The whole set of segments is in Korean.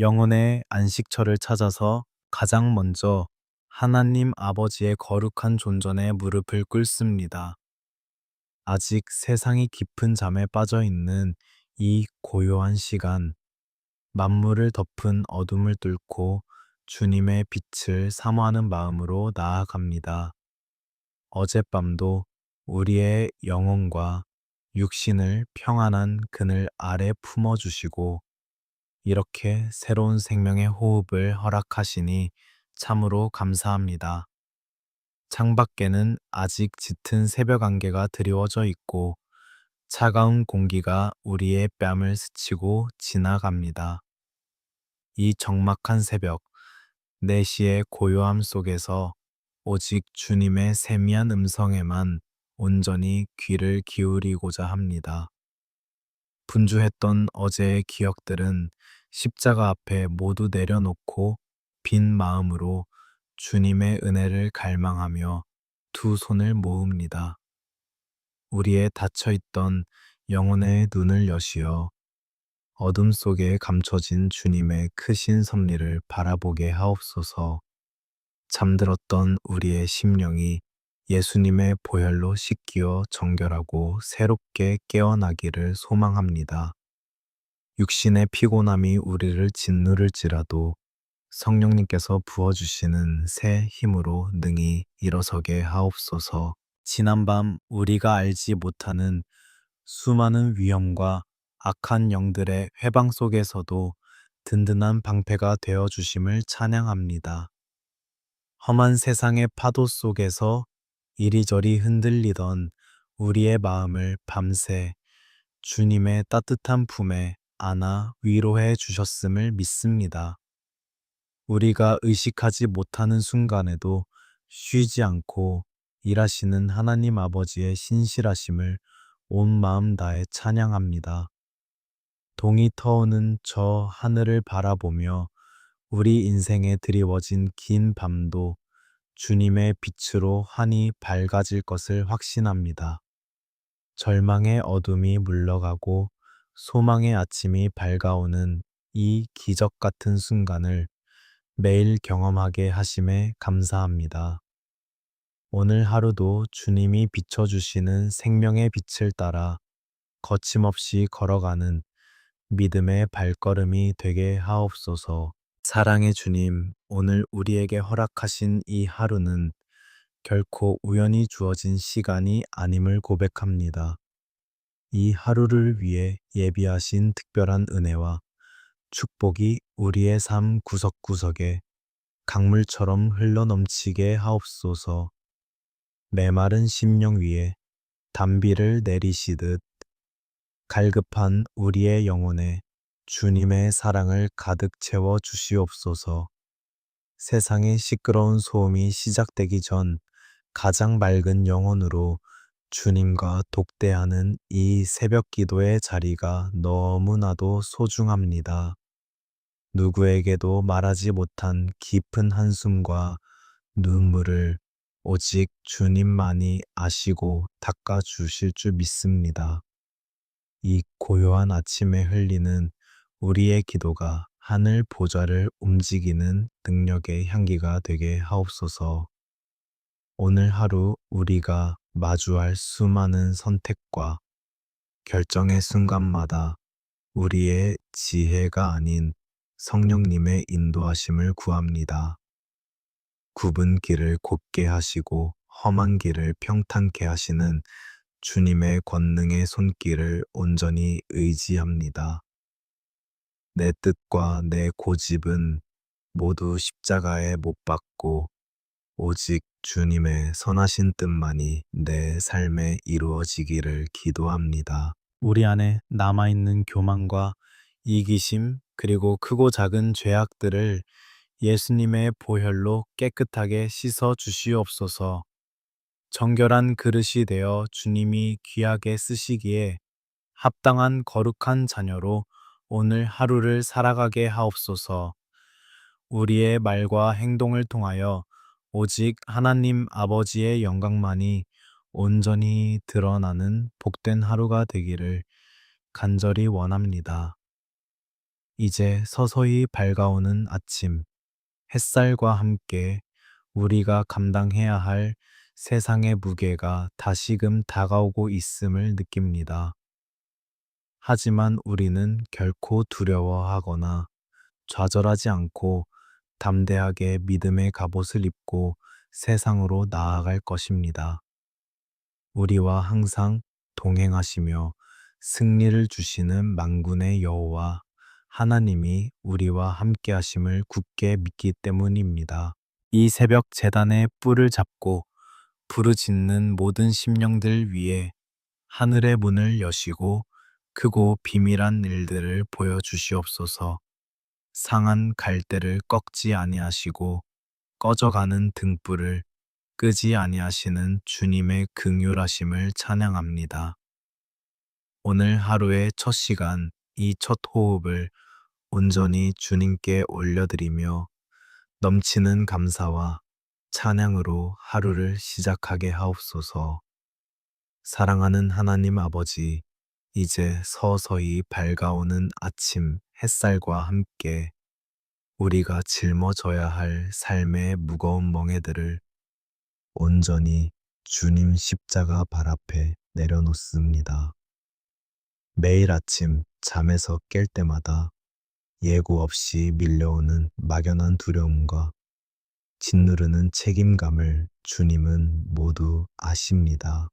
영혼의 안식처를 찾아서 가장 먼저 하나님 아버지의 거룩한 존전에 무릎을 꿇습니다. 아직 세상이 깊은 잠에 빠져 있는 이 고요한 시간, 만물을 덮은 어둠을 뚫고 주님의 빛을 사모하는 마음으로 나아갑니다. 어젯밤도 우리의 영혼과 육신을 평안한 그늘 아래 품어주시고 이렇게 새로운 생명의 호흡을 허락하시니 참으로 감사합니다. 창밖에는 아직 짙은 새벽 안개가 드리워져 있고 차가운 공기가 우리의 뺨을 스치고 지나갑니다. 이 적막한 새벽, 4시의 고요함 속에서 오직 주님의 세미한 음성에만 온전히 귀를 기울이고자 합니다. 분주했던 어제의 기억들은 십자가 앞에 모두 내려놓고 빈 마음으로 주님의 은혜를 갈망하며 두 손을 모읍니다. 우리의 닫혀있던 영혼의 눈을 여시어 어둠 속에 감춰진 주님의 크신 섭리를 바라보게 하옵소서. 잠들었던 우리의 심령이 예수님의 보혈로 씻기어 정결하고 새롭게 깨어나기를 소망합니다. 육신의 피곤함이 우리를 짓누를지라도 성령님께서 부어주시는 새 힘으로 능히 일어서게 하옵소서. 지난밤 우리가 알지 못하는 수많은 위험과 악한 영들의 회방 속에서도 든든한 방패가 되어 주심을 찬양합니다. 험한 세상의 파도 속에서 이리저리 흔들리던 우리의 마음을 밤새 주님의 따뜻한 품에 안아 위로해 주셨음을 믿습니다. 우리가 의식하지 못하는 순간에도 쉬지 않고 일하시는 하나님 아버지의 신실하심을 온 마음 다해 찬양합니다. 동이 터오는 저 하늘을 바라보며 우리 인생에 드리워진 긴 밤도 주님의 빛으로 환히 밝아질 것을 확신합니다. 절망의 어둠이 물러가고 소망의 아침이 밝아오는 이 기적 같은 순간을 매일 경험하게 하심에 감사합니다. 오늘 하루도 주님이 비춰주시는 생명의 빛을 따라 거침없이 걸어가는 믿음의 발걸음이 되게 하옵소서. 사랑의 주님, 오늘 우리에게 허락하신 이 하루는 결코 우연히 주어진 시간이 아님을 고백합니다. 이 하루를 위해 예비하신 특별한 은혜와 축복이 우리의 삶 구석구석에 강물처럼 흘러넘치게 하옵소서. 메마른 심령 위에 단비를 내리시듯 갈급한 우리의 영혼에 주님의 사랑을 가득 채워 주시옵소서. 세상의 시끄러운 소음이 시작되기 전 가장 맑은 영혼으로 주님과 독대하는 이 새벽 기도의 자리가 너무나도 소중합니다. 누구에게도 말하지 못한 깊은 한숨과 눈물을 오직 주님만이 아시고 닦아주실 줄 믿습니다. 이 고요한 아침에 흘리는 우리의 기도가 하늘 보좌를 움직이는 능력의 향기가 되게 하옵소서. 오늘 하루 우리가 마주할 수많은 선택과 결정의 순간마다 우리의 지혜가 아닌 성령님의 인도하심을 구합니다. 굽은 길을 곧게 하시고 험한 길을 평탄케 하시는 주님의 권능의 손길을 온전히 의지합니다. 내 뜻과 내 고집은 모두 십자가에 못 박고 오직 주님의 선하신 뜻만이 내 삶에 이루어지기를 기도합니다. 우리 안에 남아있는 교만과 이기심 그리고 크고 작은 죄악들을 예수님의 보혈로 깨끗하게 씻어 주시옵소서. 정결한 그릇이 되어 주님이 귀하게 쓰시기에 합당한 거룩한 자녀로 오늘 하루를 살아가게 하옵소서. 우리의 말과 행동을 통하여 오직 하나님 아버지의 영광만이 온전히 드러나는 복된 하루가 되기를 간절히 원합니다. 이제 서서히 밝아오는 아침, 햇살과 함께 우리가 감당해야 할 세상의 무게가 다시금 다가오고 있음을 느낍니다. 하지만 우리는 결코 두려워하거나 좌절하지 않고 담대하게 믿음의 갑옷을 입고 세상으로 나아갈 것입니다. 우리와 항상 동행하시며 승리를 주시는 만군의 여호와 하나님이 우리와 함께 하심을 굳게 믿기 때문입니다. 이 새벽 제단의 뿔을 잡고 부르짖는 모든 심령들 위에 하늘의 문을 여시고 크고 비밀한 일들을 보여주시옵소서. 상한 갈대를 꺾지 아니하시고 꺼져가는 등불을 끄지 아니하시는 주님의 긍휼하심을 찬양합니다. 오늘 하루의 첫 시간, 이 첫 호흡을 온전히 주님께 올려드리며 넘치는 감사와 찬양으로 하루를 시작하게 하옵소서. 사랑하는 하나님 아버지, 이제 서서히 밝아오는 아침 햇살과 함께 우리가 짊어져야 할 삶의 무거운 멍에들을 온전히 주님 십자가 발 앞에 내려놓습니다. 매일 아침 잠에서 깰 때마다 예고 없이 밀려오는 막연한 두려움과 짓누르는 책임감을 주님은 모두 아십니다.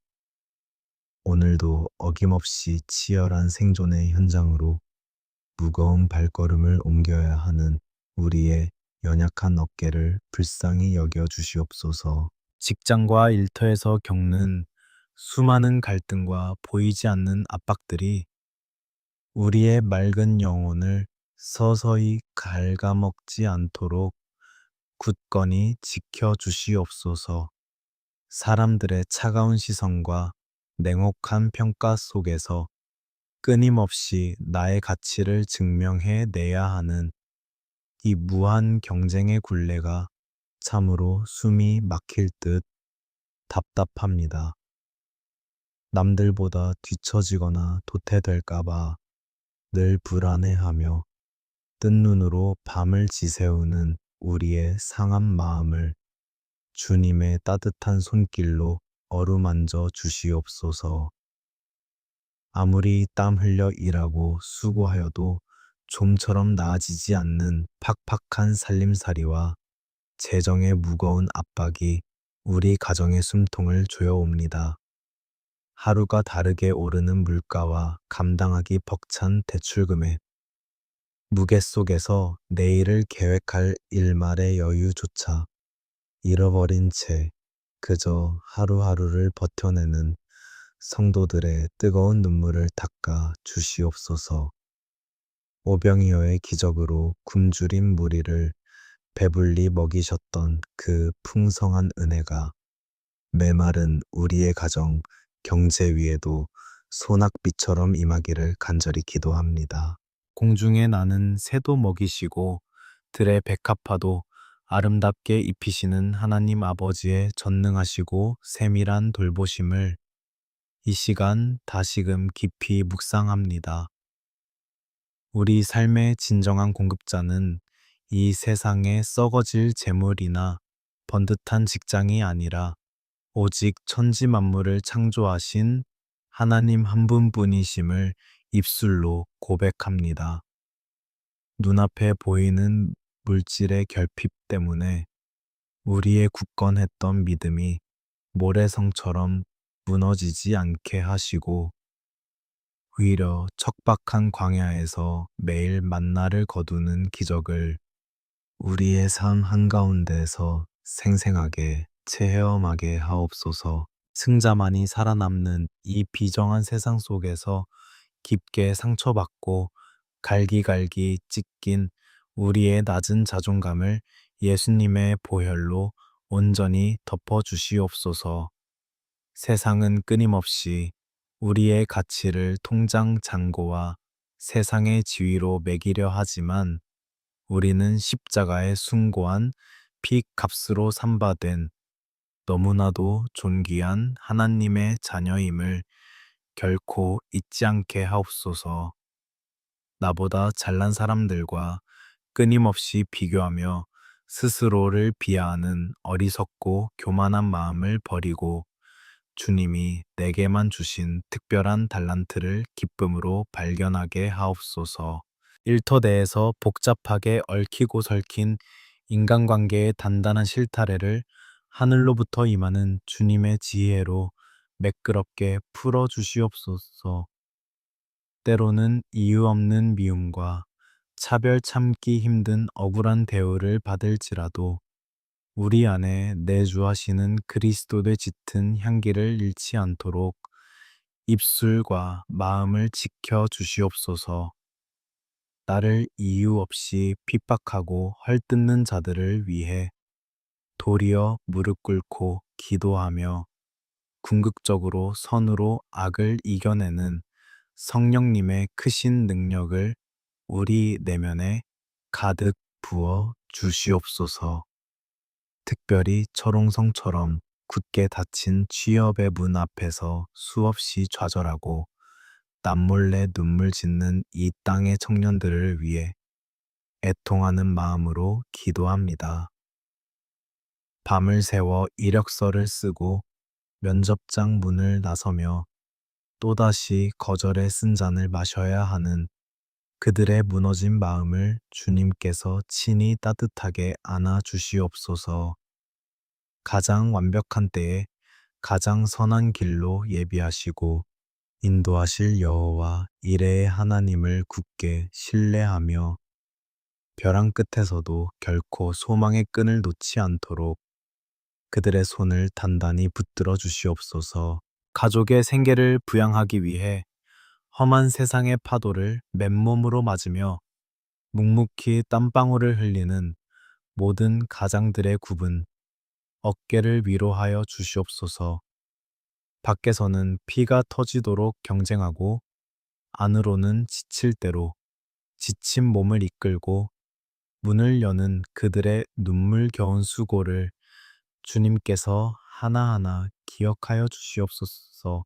오늘도 어김없이 치열한 생존의 현장으로 무거운 발걸음을 옮겨야 하는 우리의 연약한 어깨를 불쌍히 여겨 주시옵소서. 직장과 일터에서 겪는 수많은 갈등과 보이지 않는 압박들이 우리의 맑은 영혼을 서서히 갉아먹지 않도록 굳건히 지켜 주시옵소서. 사람들의 차가운 시선과 냉혹한 평가 속에서 끊임없이 나의 가치를 증명해 내야 하는 이 무한 경쟁의 굴레가 참으로 숨이 막힐 듯 답답합니다. 남들보다 뒤처지거나 도태될까봐 늘 불안해하며 뜬 눈으로 밤을 지새우는 우리의 상한 마음을 주님의 따뜻한 손길로 어루만져 주시옵소서. 아무리 땀 흘려 일하고 수고하여도 좀처럼 나아지지 않는 팍팍한 살림살이와 재정의 무거운 압박이 우리 가정의 숨통을 조여옵니다. 하루가 다르게 오르는 물가와 감당하기 벅찬 대출금액, 무게 속에서 내일을 계획할 일말의 여유조차 잃어버린 채 그저 하루하루를 버텨내는 성도들의 뜨거운 눈물을 닦아 주시옵소서. 오병이어의 기적으로 굶주린 무리를 배불리 먹이셨던 그 풍성한 은혜가 메마른 우리의 가정, 경제 위에도 소낙비처럼 임하기를 간절히 기도합니다. 공중에 나는 새도 먹이시고 들의 백합화도 아름답게 입히시는 하나님 아버지의 전능하시고 세밀한 돌보심을 이 시간 다시금 깊이 묵상합니다. 우리 삶의 진정한 공급자는 이 세상의 썩어질 재물이나 번듯한 직장이 아니라 오직 천지 만물을 창조하신 하나님 한 분뿐이심을 입술로 고백합니다. 눈앞에 보이는 물질의 결핍 때문에 우리의 굳건했던 믿음이 모래성처럼 무너지지 않게 하시고 오히려 척박한 광야에서 매일 만나를 거두는 기적을 우리의 삶 한가운데서 생생하게 체험하게 하옵소서. 승자만이 살아남는 이 비정한 세상 속에서 깊게 상처받고 갈기갈기 찢긴 우리의 낮은 자존감을 예수님의 보혈로 온전히 덮어주시옵소서. 세상은 끊임없이 우리의 가치를 통장 잔고와 세상의 지위로 매기려 하지만 우리는 십자가의 숭고한 피 값으로 삼바된 너무나도 존귀한 하나님의 자녀임을 결코 잊지 않게 하옵소서. 나보다 잘난 사람들과 끊임없이 비교하며 스스로를 비하하는 어리석고 교만한 마음을 버리고 주님이 내게만 주신 특별한 달란트를 기쁨으로 발견하게 하옵소서. 일터 내에서 복잡하게 얽히고 설킨 인간관계의 단단한 실타래를 하늘로부터 임하는 주님의 지혜로 매끄럽게 풀어 주시옵소서. 때로는 이유 없는 미움과 차별 참기 힘든 억울한 대우를 받을지라도 우리 안에 내주하시는 그리스도의 짙은 향기를 잃지 않도록 입술과 마음을 지켜 주시옵소서. 나를 이유 없이 핍박하고 헐뜯는 자들을 위해 도리어 무릎 꿇고 기도하며 궁극적으로 선으로 악을 이겨내는 성령님의 크신 능력을 우리 내면에 가득 부어 주시옵소서. 특별히 철옹성처럼 굳게 닫힌 취업의 문 앞에서 수없이 좌절하고 남몰래 눈물 짓는 이 땅의 청년들을 위해 애통하는 마음으로 기도합니다. 밤을 새워 이력서를 쓰고 면접장 문을 나서며 또다시 거절의 쓴 잔을 마셔야 하는 그들의 무너진 마음을 주님께서 친히 따뜻하게 안아 주시옵소서. 가장 완벽한 때에 가장 선한 길로 예비하시고 인도하실 여호와 이레의 하나님을 굳게 신뢰하며 벼랑 끝에서도 결코 소망의 끈을 놓지 않도록 그들의 손을 단단히 붙들어 주시옵소서. 가족의 생계를 부양하기 위해 험한 세상의 파도를 맨몸으로 맞으며 묵묵히 땀방울을 흘리는 모든 가장들의 굽은 어깨를 위로하여 주시옵소서. 밖에서는 피가 터지도록 경쟁하고 안으로는 지칠 대로 지친 몸을 이끌고 문을 여는 그들의 눈물겨운 수고를 주님께서 하나하나 기억하여 주시옵소서.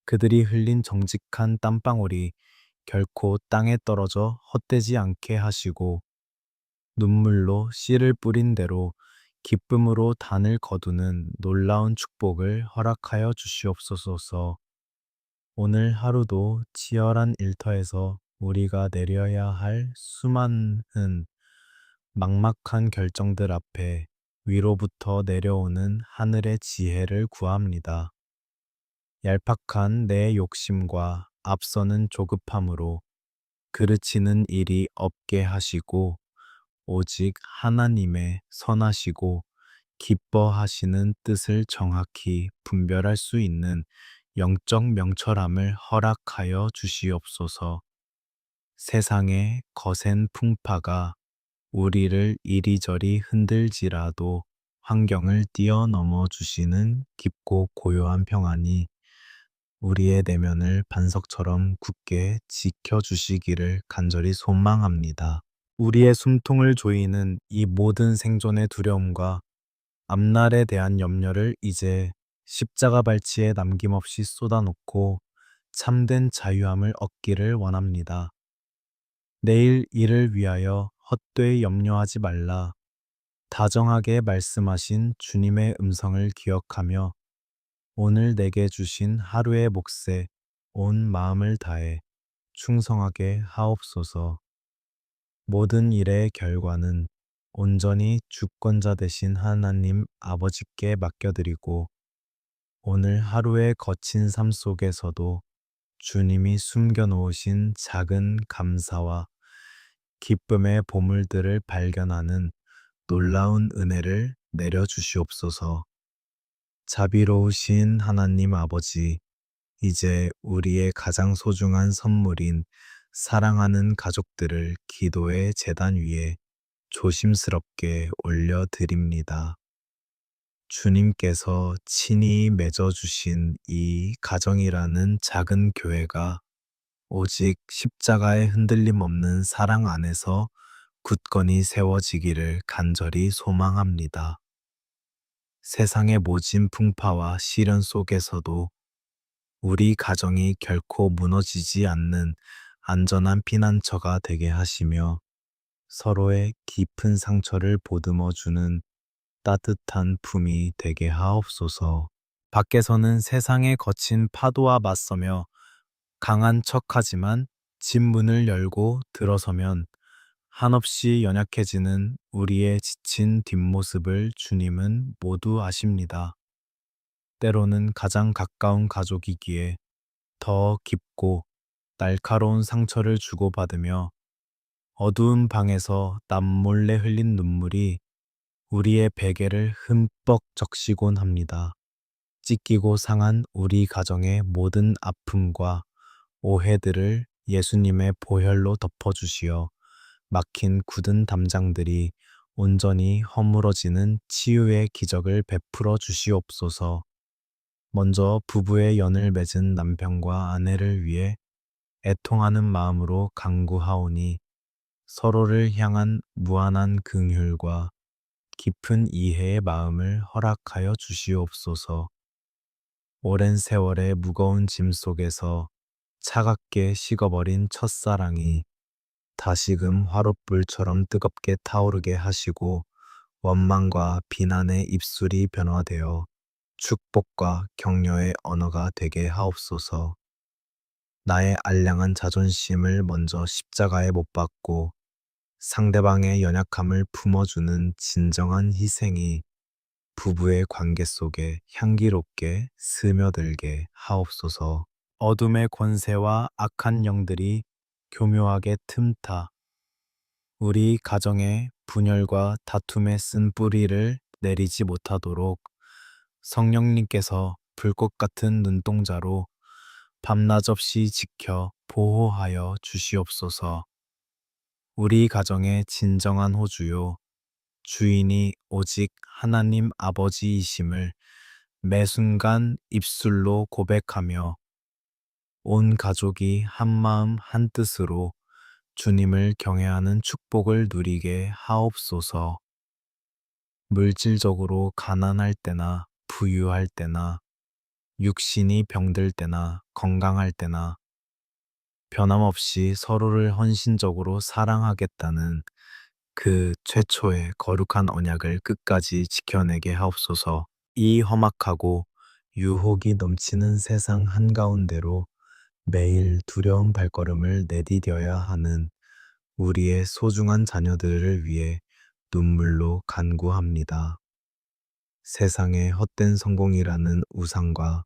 그들이 흘린 정직한 땀방울이 결코 땅에 떨어져 헛되지 않게 하시고 눈물로 씨를 뿌린 대로 기쁨으로 단을 거두는 놀라운 축복을 허락하여 주시옵소서. 오늘 하루도 치열한 일터에서 우리가 내려야 할 수많은 막막한 결정들 앞에 위로부터 내려오는 하늘의 지혜를 구합니다. 얄팍한 내 욕심과 앞서는 조급함으로 그르치는 일이 없게 하시고 오직 하나님의 선하시고 기뻐하시는 뜻을 정확히 분별할 수 있는 영적 명철함을 허락하여 주시옵소서. 세상의 거센 풍파가 우리를 이리저리 흔들지라도 환경을 뛰어넘어 주시는 깊고 고요한 평안이 우리의 내면을 반석처럼 굳게 지켜주시기를 간절히 소망합니다. 우리의 숨통을 조이는 이 모든 생존의 두려움과 앞날에 대한 염려를 이제 십자가 발치에 남김없이 쏟아놓고 참된 자유함을 얻기를 원합니다. 내일 일을 위하여 헛되이 염려하지 말라. 다정하게 말씀하신 주님의 음성을 기억하며 오늘 내게 주신 하루의 몫에 온 마음을 다해 충성하게 하옵소서. 모든 일의 결과는 온전히 주권자 되신 하나님 아버지께 맡겨드리고 오늘 하루의 거친 삶 속에서도 주님이 숨겨놓으신 작은 감사와 기쁨의 보물들을 발견하는 놀라운 은혜를 내려주시옵소서. 자비로우신 하나님 아버지, 이제 우리의 가장 소중한 선물인 사랑하는 가족들을 기도의 제단 위에 조심스럽게 올려드립니다. 주님께서 친히 맺어주신 이 가정이라는 작은 교회가 오직 십자가의 흔들림 없는 사랑 안에서 굳건히 세워지기를 간절히 소망합니다. 세상의 모진 풍파와 시련 속에서도 우리 가정이 결코 무너지지 않는 안전한 피난처가 되게 하시며 서로의 깊은 상처를 보듬어 주는 따뜻한 품이 되게 하옵소서. 밖에서는 세상의 거친 파도와 맞서며 강한 척하지만 집 문을 열고 들어서면 한없이 연약해지는 우리의 지친 뒷모습을 주님은 모두 아십니다. 때로는 가장 가까운 가족이기에 더 깊고 날카로운 상처를 주고받으며 어두운 방에서 남몰래 흘린 눈물이 우리의 베개를 흠뻑 적시곤 합니다. 찢기고 상한 우리 가정의 모든 아픔과 오해들을 예수님의 보혈로 덮어주시어 막힌 굳은 담장들이 온전히 허물어지는 치유의 기적을 베풀어 주시옵소서. 먼저 부부의 연을 맺은 남편과 아내를 위해 애통하는 마음으로 간구하오니 서로를 향한 무한한 긍휼과 깊은 이해의 마음을 허락하여 주시옵소서. 오랜 세월의 무거운 짐 속에서 차갑게 식어버린 첫사랑이 다시금 화롯불처럼 뜨겁게 타오르게 하시고 원망과 비난의 입술이 변화되어 축복과 격려의 언어가 되게 하옵소서. 나의 알량한 자존심을 먼저 십자가에 못 박고 상대방의 연약함을 품어주는 진정한 희생이 부부의 관계 속에 향기롭게 스며들게 하옵소서. 어둠의 권세와 악한 영들이 교묘하게 틈타 우리 가정에 분열과 다툼에 쓴 뿌리를 내리지 못하도록 성령님께서 불꽃 같은 눈동자로 밤낮 없이 지켜 보호하여 주시옵소서. 우리 가정의 진정한 호주요, 주인이 오직 하나님 아버지이심을 매 순간 입술로 고백하며 온 가족이 한마음 한뜻으로 주님을 경외하는 축복을 누리게 하옵소서. 물질적으로 가난할 때나 부유할 때나 육신이 병들 때나 건강할 때나 변함없이 서로를 헌신적으로 사랑하겠다는 그 최초의 거룩한 언약을 끝까지 지켜내게 하옵소서. 이 험악하고 유혹이 넘치는 세상 한가운데로 매일 두려운 발걸음을 내디뎌야 하는 우리의 소중한 자녀들을 위해 눈물로 간구합니다. 세상의 헛된 성공이라는 우상과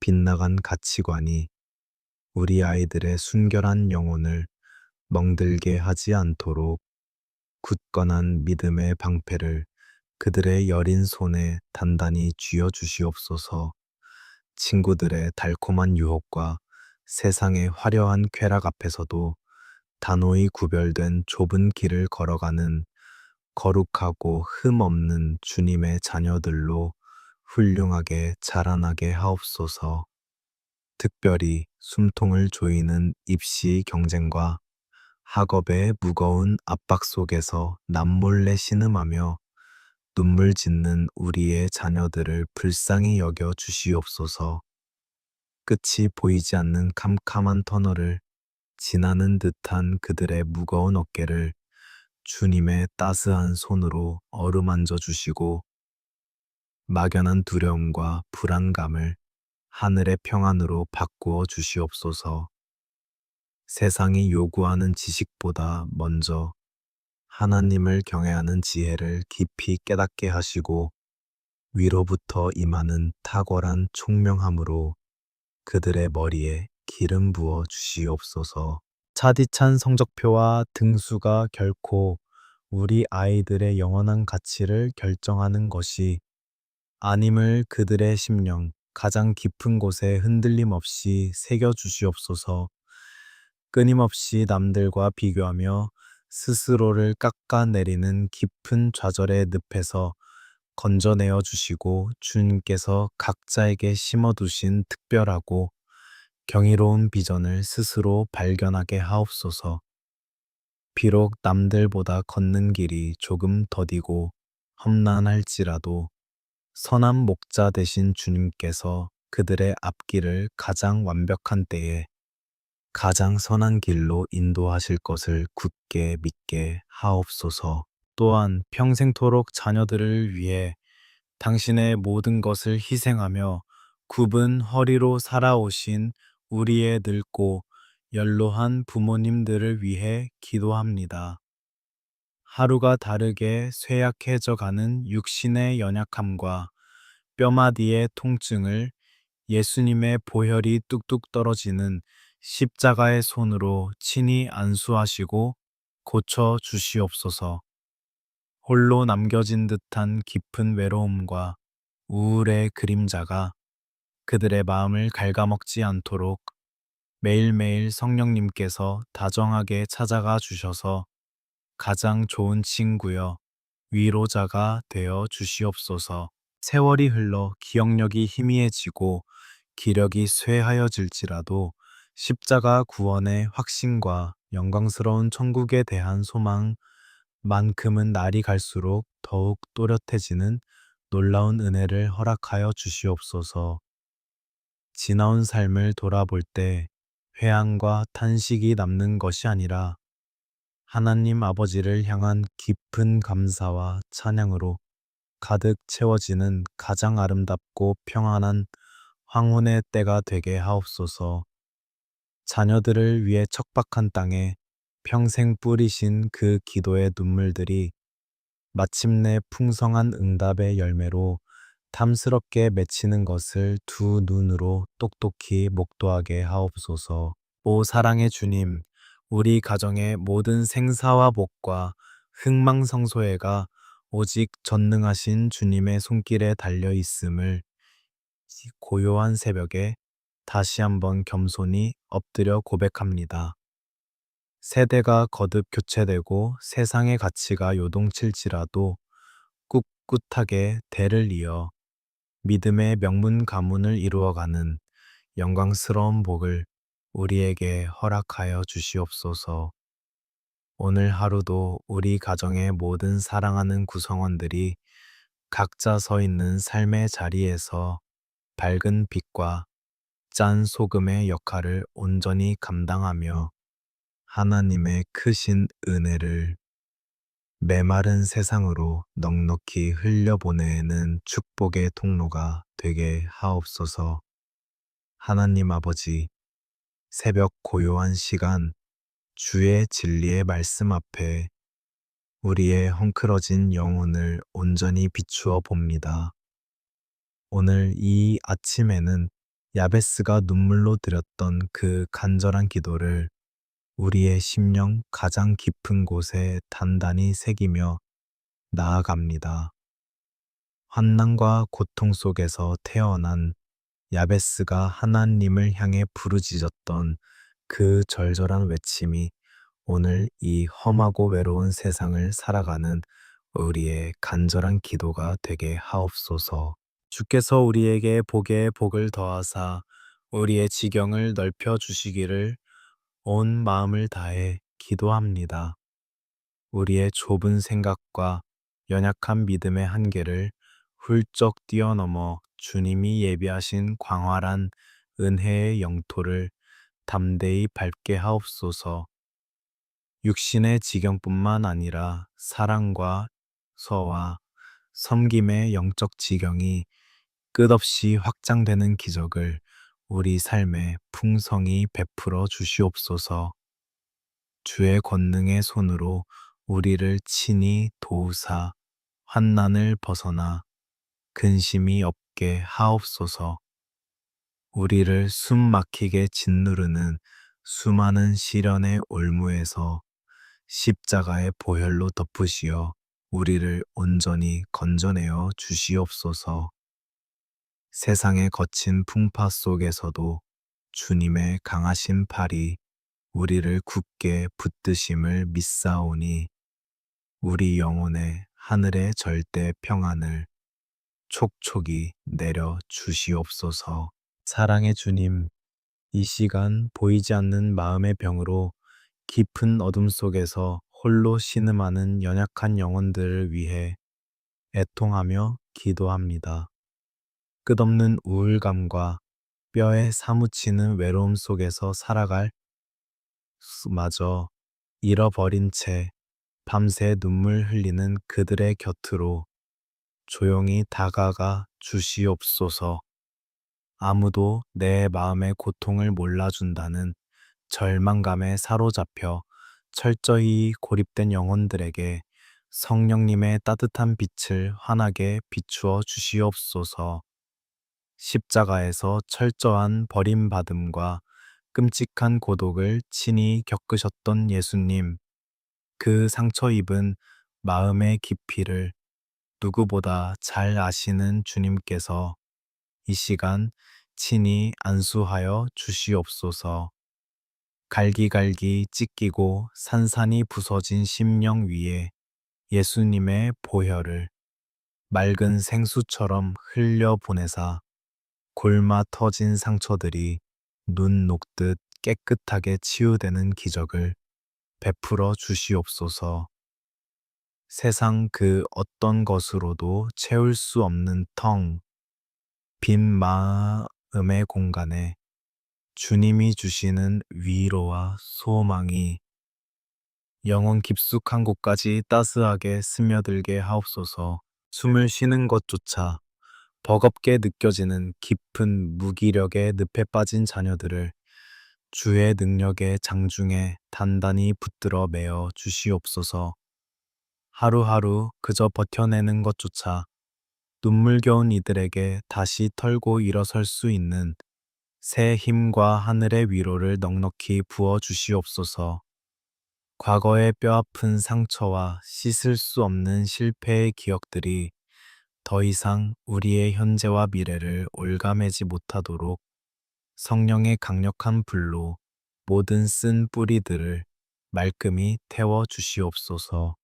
빗나간 가치관이 우리 아이들의 순결한 영혼을 멍들게 하지 않도록 굳건한 믿음의 방패를 그들의 여린 손에 단단히 쥐어 주시옵소서. 친구들의 달콤한 유혹과 세상의 화려한 쾌락 앞에서도 단호히 구별된 좁은 길을 걸어가는 거룩하고 흠 없는 주님의 자녀들로 훌륭하게 자라나게 하옵소서. 특별히 숨통을 조이는 입시 경쟁과 학업의 무거운 압박 속에서 남몰래 신음하며 눈물 짓는 우리의 자녀들을 불쌍히 여겨 주시옵소서. 끝이 보이지 않는 캄캄한 터널을 지나는 듯한 그들의 무거운 어깨를 주님의 따스한 손으로 어루만져 주시고 막연한 두려움과 불안감을 하늘의 평안으로 바꾸어 주시옵소서. 세상이 요구하는 지식보다 먼저 하나님을 경외하는 지혜를 깊이 깨닫게 하시고 위로부터 임하는 탁월한 총명함으로 그들의 머리에 기름 부어 주시옵소서. 차디찬 성적표와 등수가 결코 우리 아이들의 영원한 가치를 결정하는 것이 아님을 그들의 심령 가장 깊은 곳에 흔들림 없이 새겨 주시옵소서. 끊임없이 남들과 비교하며 스스로를 깎아내리는 깊은 좌절의 늪에서 건져내어 주시고 주님께서 각자에게 심어두신 특별하고 경이로운 비전을 스스로 발견하게 하옵소서. 비록 남들보다 걷는 길이 조금 더디고 험난할지라도 선한 목자 되신 주님께서 그들의 앞길을 가장 완벽한 때에 가장 선한 길로 인도하실 것을 굳게 믿게 하옵소서. 또한 평생토록 자녀들을 위해 당신의 모든 것을 희생하며 굽은 허리로 살아오신 우리의 늙고 연로한 부모님들을 위해 기도합니다. 하루가 다르게 쇠약해져 가는 육신의 연약함과 뼈마디의 통증을 예수님의 보혈이 뚝뚝 떨어지는 십자가의 손으로 친히 안수하시고 고쳐 주시옵소서. 홀로 남겨진 듯한 깊은 외로움과 우울의 그림자가 그들의 마음을 갉아먹지 않도록 매일매일 성령님께서 다정하게 찾아가 주셔서 가장 좋은 친구여 위로자가 되어 주시옵소서. 세월이 흘러 기억력이 희미해지고 기력이 쇠하여질지라도 십자가 구원의 확신과 영광스러운 천국에 대한 소망만큼은 날이 갈수록 더욱 또렷해지는 놀라운 은혜를 허락하여 주시옵소서. 지나온 삶을 돌아볼 때 회한과 탄식이 남는 것이 아니라 하나님 아버지를 향한 깊은 감사와 찬양으로 가득 채워지는 가장 아름답고 평안한 황혼의 때가 되게 하옵소서. 자녀들을 위해 척박한 땅에 평생 뿌리신 그 기도의 눈물들이 마침내 풍성한 응답의 열매로 탐스럽게 맺히는 것을 두 눈으로 똑똑히 목도하게 하옵소서. 오 사랑의 주님, 우리 가정의 모든 생사와 복과 흥망성쇠가 오직 전능하신 주님의 손길에 달려 있음을 고요한 새벽에 다시 한번 겸손히 엎드려 고백합니다. 세대가 거듭 교체되고 세상의 가치가 요동칠지라도 꿋꿋하게 대를 이어 믿음의 명문 가문을 이루어가는 영광스러운 복을 우리에게 허락하여 주시옵소서. 오늘 하루도 우리 가정의 모든 사랑하는 구성원들이 각자 서 있는 삶의 자리에서 밝은 빛과 짠 소금의 역할을 온전히 감당하며 하나님의 크신 은혜를 메마른 세상으로 넉넉히 흘려보내는 축복의 통로가 되게 하옵소서. 하나님 아버지, 새벽 고요한 시간 주의 진리의 말씀 앞에 우리의 헝클어진 영혼을 온전히 비추어 봅니다. 오늘 이 아침에는 야베스가 눈물로 드렸던 그 간절한 기도를 우리의 심령 가장 깊은 곳에 단단히 새기며 나아갑니다. 환난과 고통 속에서 태어난 야베스가 하나님을 향해 부르짖었던 그 절절한 외침이 오늘 이 험하고 외로운 세상을 살아가는 우리의 간절한 기도가 되게 하옵소서. 주께서 우리에게 복에 복을 더하사 우리의 지경을 넓혀 주시기를 온 마음을 다해 기도합니다. 우리의 좁은 생각과 연약한 믿음의 한계를 훌쩍 뛰어넘어 주님이 예비하신 광활한 은혜의 영토를 담대히 밟게 하옵소서. 육신의 지경뿐만 아니라 사랑과 서와 섬김의 영적 지경이 끝없이 확장되는 기적을 우리 삶에 풍성히 베풀어 주시옵소서. 주의 권능의 손으로 우리를 친히 도우사 환난을 벗어나 근심이 없게 하옵소서. 우리를 숨 막히게 짓누르는 수많은 시련의 올무에서 십자가의 보혈로 덮으시어 우리를 온전히 건져내어 주시옵소서. 세상의 거친 풍파 속에서도 주님의 강하신 팔이 우리를 굳게 붙드심을 믿사오니 우리 영혼에 하늘의 절대 평안을 촉촉이 내려 주시옵소서. 사랑의 주님, 이 시간 보이지 않는 마음의 병으로 깊은 어둠 속에서 홀로 신음하는 연약한 영혼들을 위해 애통하며 기도합니다. 끝없는 우울감과 뼈에 사무치는 외로움 속에서 살아갈 마저 잃어버린 채 밤새 눈물 흘리는 그들의 곁으로 조용히 다가가 주시옵소서. 아무도 내 마음의 고통을 몰라준다는 절망감에 사로잡혀 철저히 고립된 영혼들에게 성령님의 따뜻한 빛을 환하게 비추어 주시옵소서. 십자가에서 철저한 버림받음과 끔찍한 고독을 친히 겪으셨던 예수님, 그 상처 입은 마음의 깊이를 누구보다 잘 아시는 주님께서 이 시간 친히 안수하여 주시옵소서. 갈기갈기 찢기고 산산이 부서진 심령 위에 예수님의 보혈을 맑은 생수처럼 흘려 보내사 골마 터진 상처들이 눈 녹듯 깨끗하게 치유되는 기적을 베풀어 주시옵소서. 세상 그 어떤 것으로도 채울 수 없는 빈 마음의 공간에 주님이 주시는 위로와 소망이 영혼 깊숙한 곳까지 따스하게 스며들게 하옵소서. 숨을 쉬는 것조차 버겁게 느껴지는 깊은 무기력의 늪에 빠진 자녀들을 주의 능력의 장중에 단단히 붙들어 매어 주시옵소서. 하루하루 그저 버텨내는 것조차 눈물겨운 이들에게 다시 털고 일어설 수 있는 새 힘과 하늘의 위로를 넉넉히 부어 주시옵소서. 과거의 뼈아픈 상처와 씻을 수 없는 실패의 기억들이 더 이상 우리의 현재와 미래를 올가매지 못하도록 성령의 강력한 불로 모든 쓴 뿌리들을 말끔히 태워 주시옵소서.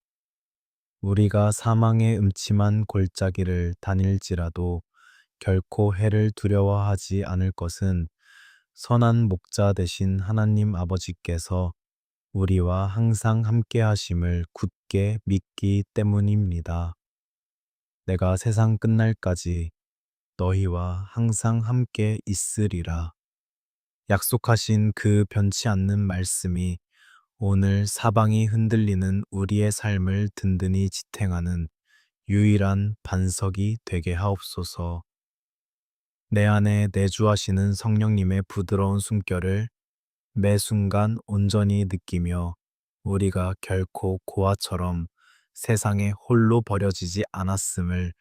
우리가 사망의 음침한 골짜기를 다닐지라도 결코 해를 두려워하지 않을 것은 선한 목자 되신 하나님 아버지께서 우리와 항상 함께 하심을 굳게 믿기 때문입니다. 내가 세상 끝날까지 너희와 항상 함께 있으리라. 약속하신 그 변치 않는 말씀이 오늘 사방이 흔들리는 우리의 삶을 든든히 지탱하는 유일한 반석이 되게 하옵소서. 내 안에 내주하시는 성령님의 부드러운 숨결을 매 순간 온전히 느끼며 우리가 결코 고아처럼 세상에 홀로 버려지지 않았음을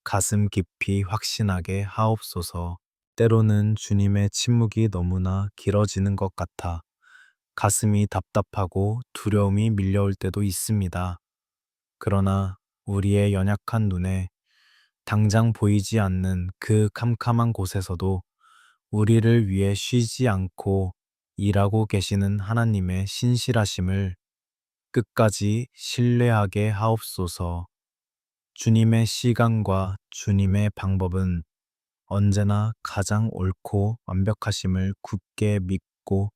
가슴 깊이 확신하게 하옵소서. 때로는 주님의 침묵이 너무나 길어지는 것 같아 가슴이 답답하고 두려움이 밀려올 때도 있습니다. 그러나 우리의 연약한 눈에 당장 보이지 않는 그 캄캄한 곳에서도 우리를 위해 쉬지 않고 일하고 계시는 하나님의 신실하심을 끝까지 신뢰하게 하옵소서. 주님의 시간과 주님의 방법은 언제나 가장 옳고 완벽하심을 굳게 믿고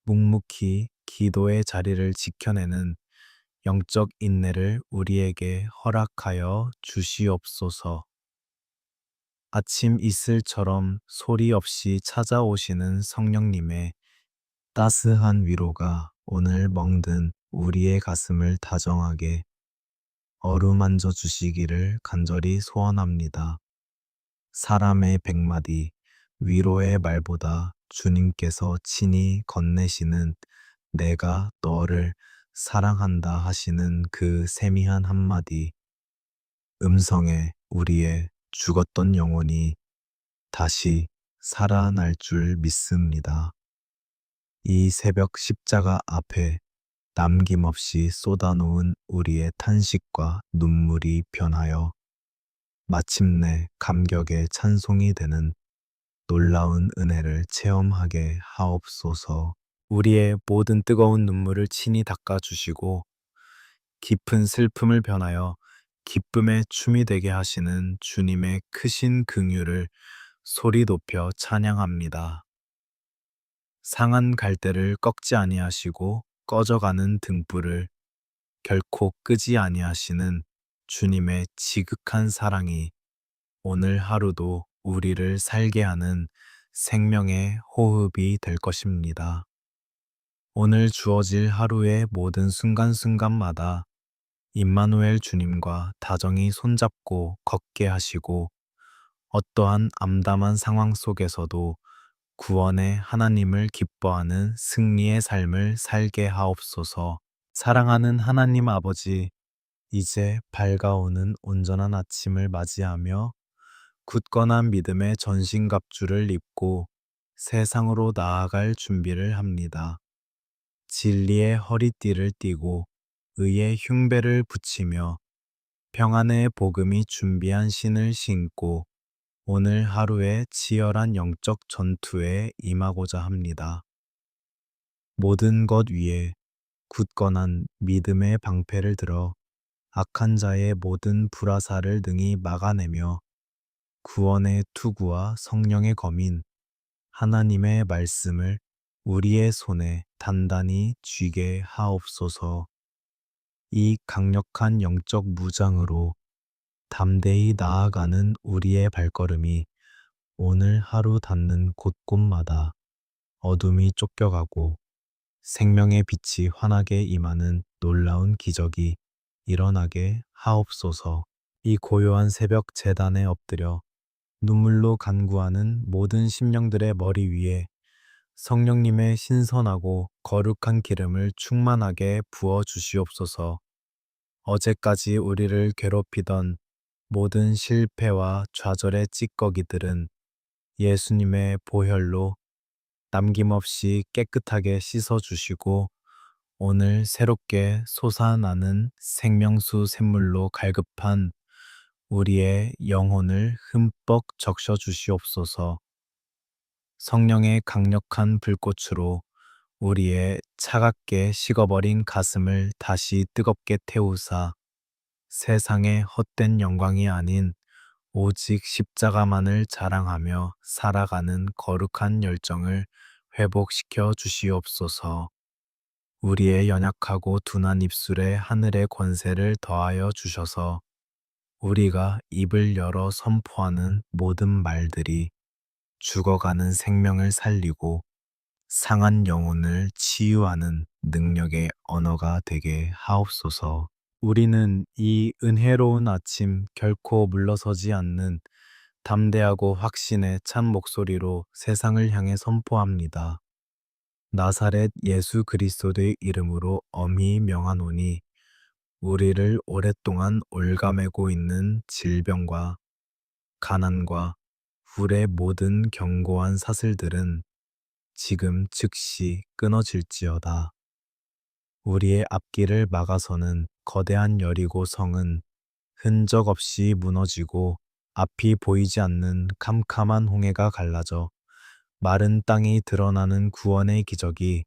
묵묵히 기도의 자리를 지켜내는 영적 인내를 우리에게 허락하여 주시옵소서. 아침 이슬처럼 소리 없이 찾아오시는 성령님의 따스한 위로가 오늘 멍든 우리의 가슴을 다정하게 어루만져 주시기를 간절히 소원합니다. 사람의 100마디 위로의 말보다 주님께서 친히 건네시는 내가 너를 사랑한다 하시는 그 세미한 한마디 음성에 우리의 죽었던 영혼이 다시 살아날 줄 믿습니다. 이 새벽 십자가 앞에 남김없이 쏟아놓은 우리의 탄식과 눈물이 변하여 마침내 감격의 찬송이 되는 놀라운 은혜를 체험하게 하옵소서. 우리의 모든 뜨거운 눈물을 친히 닦아주시고 깊은 슬픔을 변하여 기쁨의 춤이 되게 하시는 주님의 크신 긍휼을 소리 높여 찬양합니다. 상한 갈대를 꺾지 아니하시고 꺼져가는 등불을 결코 끄지 아니하시는 주님의 지극한 사랑이 오늘 하루도 우리를 살게 하는 생명의 호흡이 될 것입니다. 오늘 주어질 하루의 모든 순간순간마다 임마누엘 주님과 다정히 손잡고 걷게 하시고 어떠한 암담한 상황 속에서도 구원의 하나님을 기뻐하는 승리의 삶을 살게 하옵소서. 사랑하는 하나님 아버지, 이제 밝아오는 온전한 아침을 맞이하며 굳건한 믿음의 전신갑주를 입고 세상으로 나아갈 준비를 합니다. 진리의 허리띠를 띠고 의의 흉배를 붙이며 평안의 복음이 준비한 신을 신고 오늘 하루의 치열한 영적 전투에 임하고자 합니다. 모든 것 위에 굳건한 믿음의 방패를 들어 악한 자의 모든 불화살을 능히 막아내며 구원의 투구와 성령의 검인 하나님의 말씀을 우리의 손에 단단히 쥐게 하옵소서. 이 강력한 영적 무장으로 담대히 나아가는 우리의 발걸음이 오늘 하루 닿는 곳곳마다 어둠이 쫓겨가고 생명의 빛이 환하게 임하는 놀라운 기적이 일어나게 하옵소서. 이 고요한 새벽 제단에 엎드려 눈물로 간구하는 모든 심령들의 머리 위에 성령님의 신선하고 거룩한 기름을 충만하게 부어 주시옵소서. 어제까지 우리를 괴롭히던 모든 실패와 좌절의 찌꺼기들은 예수님의 보혈로 남김없이 깨끗하게 씻어 주시고 오늘 새롭게 솟아나는 생명수 샘물로 갈급한 우리의 영혼을 흠뻑 적셔 주시옵소서. 성령의 강력한 불꽃으로 우리의 차갑게 식어버린 가슴을 다시 뜨겁게 태우사 세상의 헛된 영광이 아닌 오직 십자가만을 자랑하며 살아가는 거룩한 열정을 회복시켜 주시옵소서. 우리의 연약하고 둔한 입술에 하늘의 권세를 더하여 주셔서 우리가 입을 열어 선포하는 모든 말들이 죽어가는 생명을 살리고 상한 영혼을 치유하는 능력의 언어가 되게 하옵소서. 우리는 이 은혜로운 아침 결코 물러서지 않는 담대하고 확신의 찬 목소리로 세상을 향해 선포합니다. 나사렛 예수 그리스도의 이름으로 엄히 명하노니 우리를 오랫동안 올가매고 있는 질병과 가난과 불의 모든 견고한 사슬들은 지금 즉시 끊어질지어다. 우리의 앞길을 막아서는 거대한 여리고 성은 흔적 없이 무너지고 앞이 보이지 않는 캄캄한 홍해가 갈라져 마른 땅이 드러나는 구원의 기적이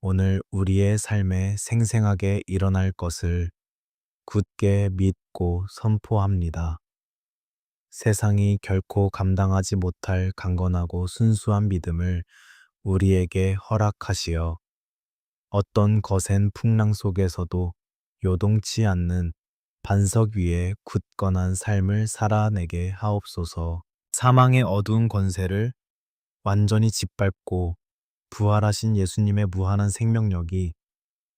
오늘 우리의 삶에 생생하게 일어날 것을 굳게 믿고 선포합니다. 세상이 결코 감당하지 못할 강건하고 순수한 믿음을 우리에게 허락하시어 어떤 거센 풍랑 속에서도 요동치 않는 반석 위에 굳건한 삶을 살아내게 하옵소서. 사망의 어두운 권세를 완전히 짓밟고 부활하신 예수님의 무한한 생명력이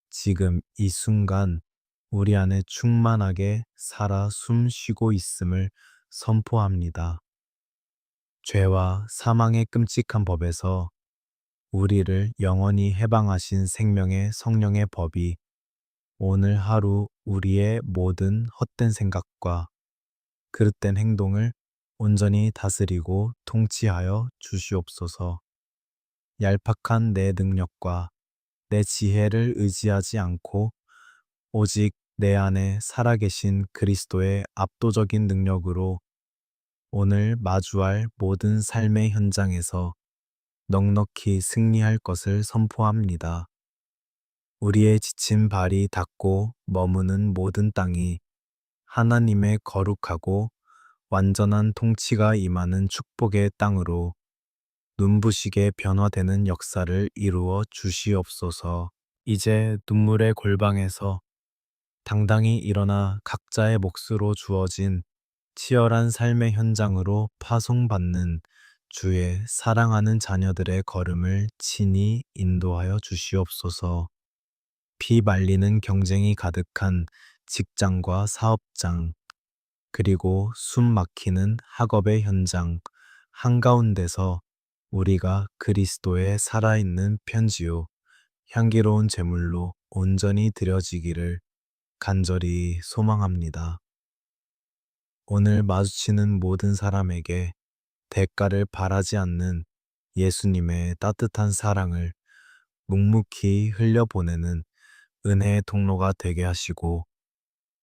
지금 이 순간 우리 안에 충만하게 살아 숨 쉬고 있음을 선포합니다. 죄와 사망의 끔찍한 법에서 우리를 영원히 해방하신 생명의 성령의 법이 오늘 하루 우리의 모든 헛된 생각과 그릇된 행동을 온전히 다스리고 통치하여 주시옵소서. 얄팍한 내 능력과 내 지혜를 의지하지 않고 오직 내 안에 살아계신 그리스도의 압도적인 능력으로 오늘 마주할 모든 삶의 현장에서 넉넉히 승리할 것을 선포합니다. 우리의 지친 발이 닿고 머무는 모든 땅이 하나님의 거룩하고 완전한 통치가 임하는 축복의 땅으로 눈부시게 변화되는 역사를 이루어 주시옵소서. 이제 눈물의 골방에서 당당히 일어나 각자의 몫으로 주어진 치열한 삶의 현장으로 파송받는 주의 사랑하는 자녀들의 걸음을 친히 인도하여 주시옵소서. 피 말리는 경쟁이 가득한 직장과 사업장, 그리고 숨 막히는 학업의 현장 한가운데서 우리가 그리스도의 살아있는 편지요, 향기로운 제물로 온전히 드려지기를 간절히 소망합니다. 오늘 마주치는 모든 사람에게 대가를 바라지 않는 예수님의 따뜻한 사랑을 묵묵히 흘려보내는 은혜의 통로가 되게 하시고,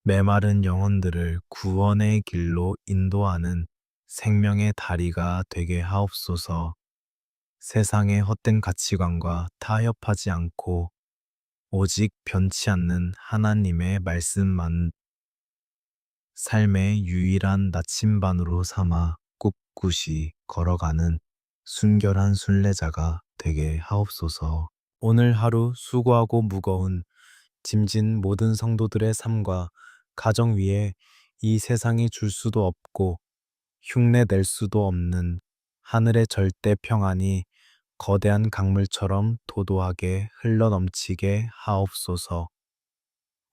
메마른 영혼들을 구원의 길로 인도하는 생명의 다리가 되게 하옵소서. 세상의 헛된 가치관과 타협하지 않고 오직 변치 않는 하나님의 말씀만 삶의 유일한 나침반으로 삼아 꿋꿋이 걸어가는 순결한 순례자가 되게 하옵소서. 오늘 하루 수고하고 무거운 짐진 모든 성도들의 삶과 가정 위에 이 세상이 줄 수도 없고 흉내 낼 수도 없는 하늘의 절대 평안이 거대한 강물처럼 도도하게 흘러넘치게 하옵소서.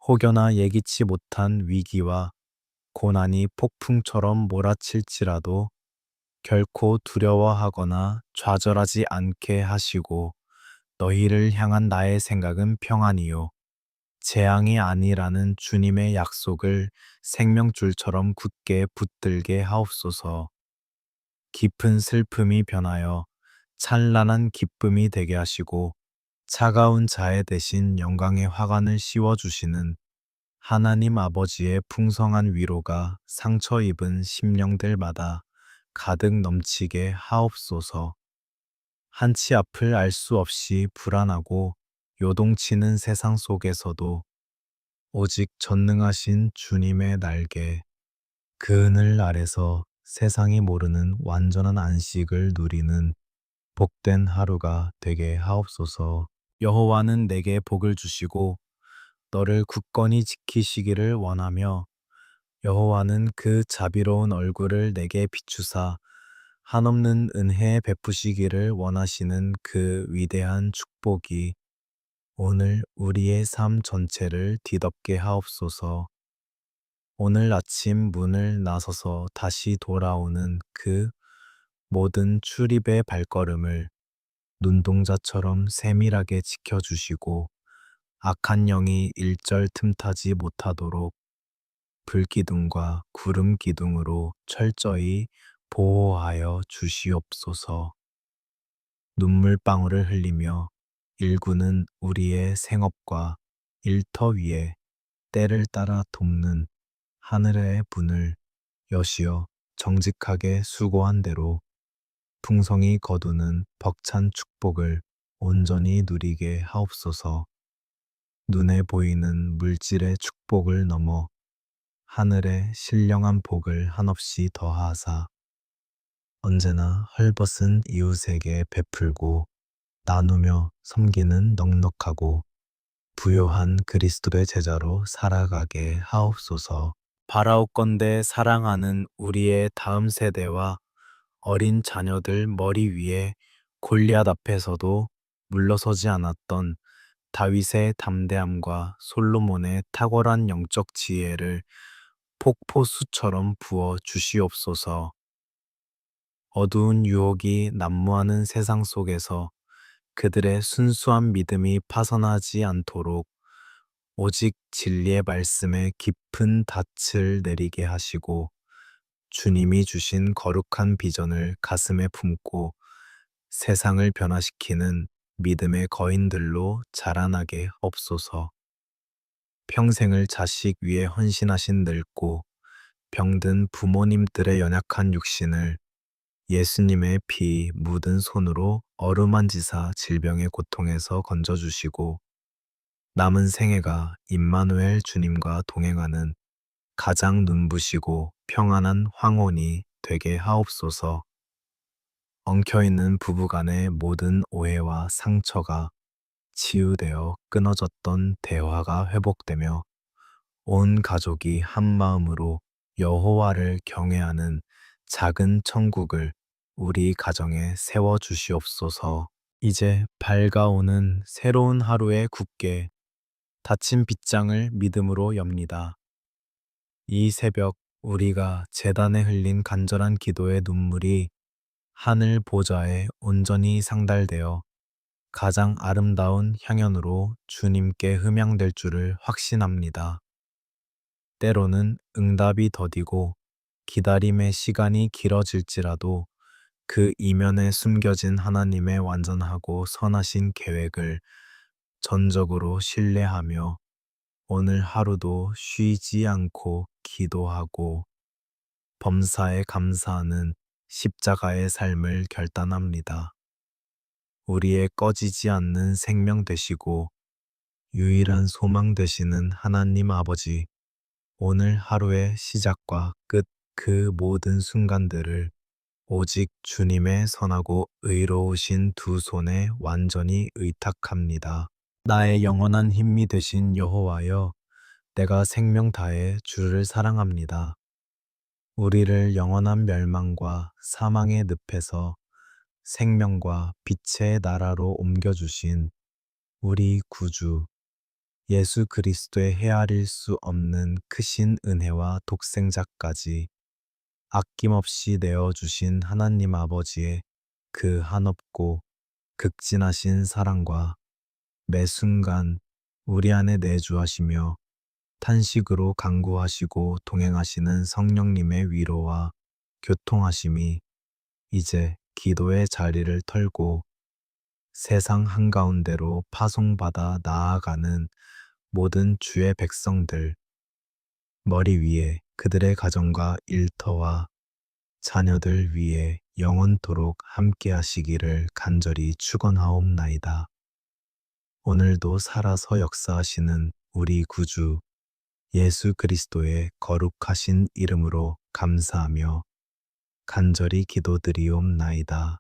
혹여나 예기치 못한 위기와 고난이 폭풍처럼 몰아칠지라도 결코 두려워하거나 좌절하지 않게 하시고, 너희를 향한 나의 생각은 평안이요 재앙이 아니라는 주님의 약속을 생명줄처럼 굳게 붙들게 하옵소서. 깊은 슬픔이 변하여 찬란한 기쁨이 되게 하시고, 차가운 자애 대신 영광의 화관을 씌워주시는 하나님 아버지의 풍성한 위로가 상처 입은 심령들마다 가득 넘치게 하옵소서. 한치 앞을 알 수 없이 불안하고 요동치는 세상 속에서도 오직 전능하신 주님의 날개, 그늘 아래서 세상이 모르는 완전한 안식을 누리는 복된 하루가 되게 하옵소서. 여호와는 내게 복을 주시고 너를 굳건히 지키시기를 원하며, 여호와는 그 자비로운 얼굴을 내게 비추사 한없는 은혜 베푸시기를 원하시는 그 위대한 축복이 오늘 우리의 삶 전체를 뒤덮게 하옵소서. 오늘 아침 문을 나서서 다시 돌아오는 그 모든 출입의 발걸음을 눈동자처럼 세밀하게 지켜주시고, 악한 영이 일절 틈타지 못하도록 불기둥과 구름 기둥으로 철저히 보호하여 주시옵소서. 눈물방울을 흘리며 일구는 우리의 생업과 일터 위에 때를 따라 돕는 하늘의 분을 여시어 정직하게 수고한 대로 풍성이 거두는 벅찬 축복을 온전히 누리게 하옵소서. 눈에 보이는 물질의 축복을 넘어 하늘의 신령한 복을 한없이 더하사 언제나 헐벗은 이웃에게 베풀고 나누며 섬기는 넉넉하고 부요한 그리스도의 제자로 살아가게 하옵소서. 바라옵건대 사랑하는 우리의 다음 세대와 어린 자녀들 머리 위에 골리앗 앞에서도 물러서지 않았던 다윗의 담대함과 솔로몬의 탁월한 영적 지혜를 폭포수처럼 부어 주시옵소서. 어두운 유혹이 난무하는 세상 속에서 그들의 순수한 믿음이 파선하지 않도록 오직 진리의 말씀에 깊은 닻을 내리게 하시고, 주님이 주신 거룩한 비전을 가슴에 품고 세상을 변화시키는 믿음의 거인들로 자라나게 없소서. 평생을 자식 위에 헌신하신 늙고 병든 부모님들의 연약한 육신을 예수님의 피 묻은 손으로 어루만지사 질병의 고통에서 건져주시고, 남은 생애가 임마누엘 주님과 동행하는 가장 눈부시고 평안한 황혼이 되게 하옵소서. 엉켜있는 부부간의 모든 오해와 상처가 치유되어 끊어졌던 대화가 회복되며 온 가족이 한 마음으로 여호와를 경외하는 작은 천국을 우리 가정에 세워 주시옵소서. 이제 밝아오는 새로운 하루에 굳게 닫힌 빗장을 믿음으로 엽니다. 이 새벽 우리가 제단에 흘린 간절한 기도의 눈물이 하늘 보좌에 온전히 상달되어 가장 아름다운 향연으로 주님께 흠양될 줄을 확신합니다. 때로는 응답이 더디고 기다림의 시간이 길어질지라도 그 이면에 숨겨진 하나님의 완전하고 선하신 계획을 전적으로 신뢰하며 오늘 하루도 쉬지 않고 기도하고 범사에 감사하는 십자가의 삶을 결단합니다. 우리의 꺼지지 않는 생명 되시고 유일한 소망 되시는 하나님 아버지, 오늘 하루의 시작과 끝 그 모든 순간들을 오직 주님의 선하고 의로우신 두 손에 완전히 의탁합니다. 나의 영원한 힘이 되신 여호와여, 내가 생명 다해 주를 사랑합니다. 우리를 영원한 멸망과 사망의 늪에서 생명과 빛의 나라로 옮겨주신 우리 구주 예수 그리스도의 헤아릴 수 없는 크신 은혜와 독생자까지 아낌없이 내어주신 하나님 아버지의 그 한없고 극진하신 사랑과 매 순간 우리 안에 내주하시며 탄식으로 간구하시고 동행하시는 성령님의 위로와 교통하심이 이제 기도의 자리를 털고 세상 한가운데로 파송받아 나아가는 모든 주의 백성들 머리 위에 그들의 가정과 일터와 자녀들 위에 영원토록 함께 하시기를 간절히 축원하옵나이다. 오늘도 살아서 역사하시는 우리 구주 예수 그리스도의 거룩하신 이름으로 감사하며 간절히 기도드리옵나이다.